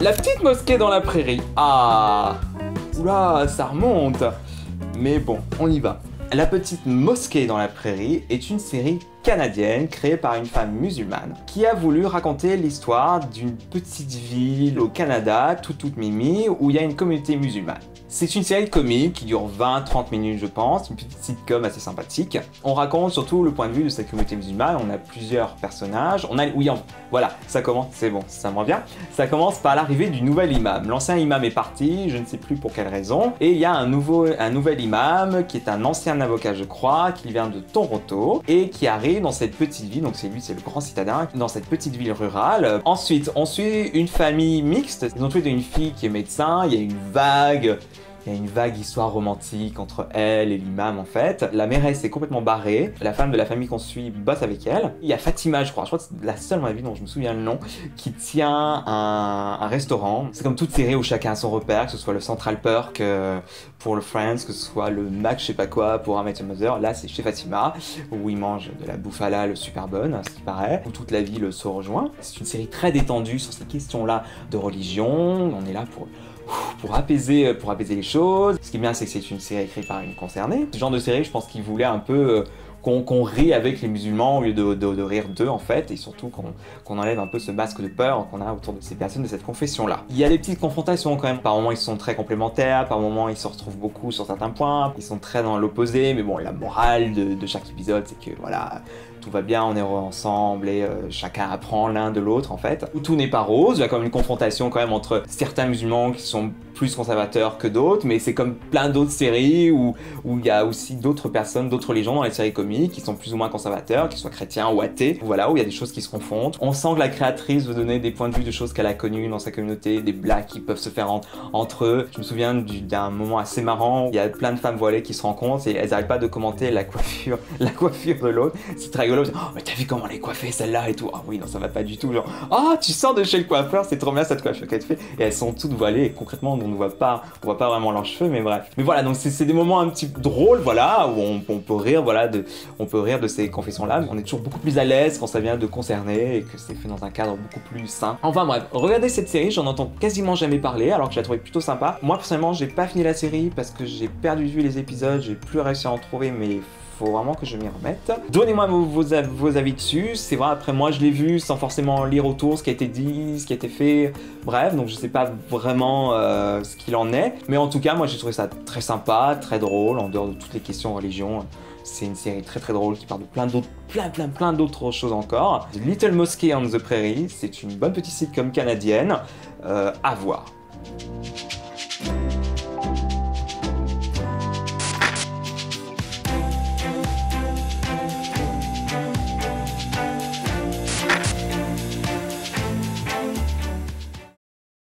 La petite mosquée dans la prairie. Ah, oula, ça remonte. Mais bon, on y va. La petite mosquée dans la prairie est une série canadienne créée par une femme musulmane qui a voulu raconter l'histoire d'une petite ville au Canada, toute mimi, où il y a une communauté musulmane. C'est une série comique qui dure 20-30 minutes je pense, une petite sitcom assez sympathique. On raconte surtout le point de vue de cette communauté musulmane, on a plusieurs personnages, voilà, ça commence, c'est bon, ça me revient. Ça commence par l'arrivée du nouvel imam. L'ancien imam est parti, je ne sais plus pour quelle raison, et il y a un nouvel imam qui est un ancien avocat je crois, qui vient de Toronto, et qui arrive dans cette petite ville, donc c'est le grand citadin, dans cette petite ville rurale. Ensuite, on suit une famille mixte, ils ont tous les deux une fille qui est médecin, il y a une vague histoire romantique entre elle et l'imam en fait. La mairesse est complètement barrée, la femme de la famille qu'on suit bosse avec elle. Il y a Fatima je crois que c'est la seule dans la vie dont je me souviens le nom, qui tient un restaurant. C'est comme toute série où chacun a son repère, que ce soit le Central Perk pour le Friends, que ce soit le Mac je sais pas quoi pour un Met Your Mother. Là c'est chez Fatima, où ils mangent de la bouffe halal super bonne, ce qui paraît, où toute la ville se rejoint. C'est une série très détendue sur ces questions-là de religion. On est là pour apaiser les choses. Ce qui est bien, c'est que c'est une série écrite par une concernée. Ce genre de série, je pense qu'il voulait un peu qu'on rit avec les musulmans au lieu de rire d'eux en fait, et surtout qu'on enlève un peu ce masque de peur qu'on a autour de ces personnes de cette confession-là. Il y a des petites confrontations quand même, par moments ils sont très complémentaires, par moments ils se retrouvent beaucoup sur certains points, ils sont très dans l'opposé, mais bon, la morale de chaque épisode, c'est que voilà, tout va bien, on est heureux ensemble et chacun apprend l'un de l'autre en fait. Où tout n'est pas rose, il y a quand même une confrontation quand même entre certains musulmans qui sont plus conservateurs que d'autres, mais c'est comme plein d'autres séries où il y a aussi d'autres personnes, d'autres légendes dans les séries comiques qui sont plus ou moins conservateurs, qu'ils soient chrétiens ou athées, voilà, où il y a des choses qui se confondent. On sent que la créatrice veut donner des points de vue de choses qu'elle a connues dans sa communauté, des blagues qui peuvent se faire entre eux. Je me souviens d'un moment assez marrant, il y a plein de femmes voilées qui se rencontrent et elles n'arrêtent pas de commenter la coiffure de l'autre. C'est très rigolo, oh mais t'as vu comment elle est coiffée celle-là et tout, ah oui non ça va pas du tout, genre ah tu sors de chez le coiffeur, c'est trop bien cette coiffure qu'elle te fait, et elles sont toutes voilées et concrètement on voit pas vraiment leurs cheveux, mais bref. Mais voilà, donc c'est des moments un petit peu drôles, voilà, où on peut rire, voilà, on peut rire de ces confessions-là, mais on est toujours beaucoup plus à l'aise quand ça vient de concerner et que c'est fait dans un cadre beaucoup plus sain. Enfin bref, regardez cette série, j'en entends quasiment jamais parler, alors que je la trouvais plutôt sympa. Moi personnellement, j'ai pas fini la série parce que j'ai perdu de vue les épisodes, j'ai plus réussi à en trouver, mais faut vraiment que je m'y remette. Donnez-moi vos avis dessus, c'est vrai, après moi je l'ai vu sans forcément lire autour ce qui a été dit, ce qui a été fait, bref, donc je sais pas vraiment ce qu'il en est, mais en tout cas moi j'ai trouvé ça très sympa, très drôle, en dehors de toutes les questions religion. C'est une série très drôle qui parle de plein d'autres choses encore. Little Mosque on the Prairie, c'est une bonne petite sitcom canadienne à voir.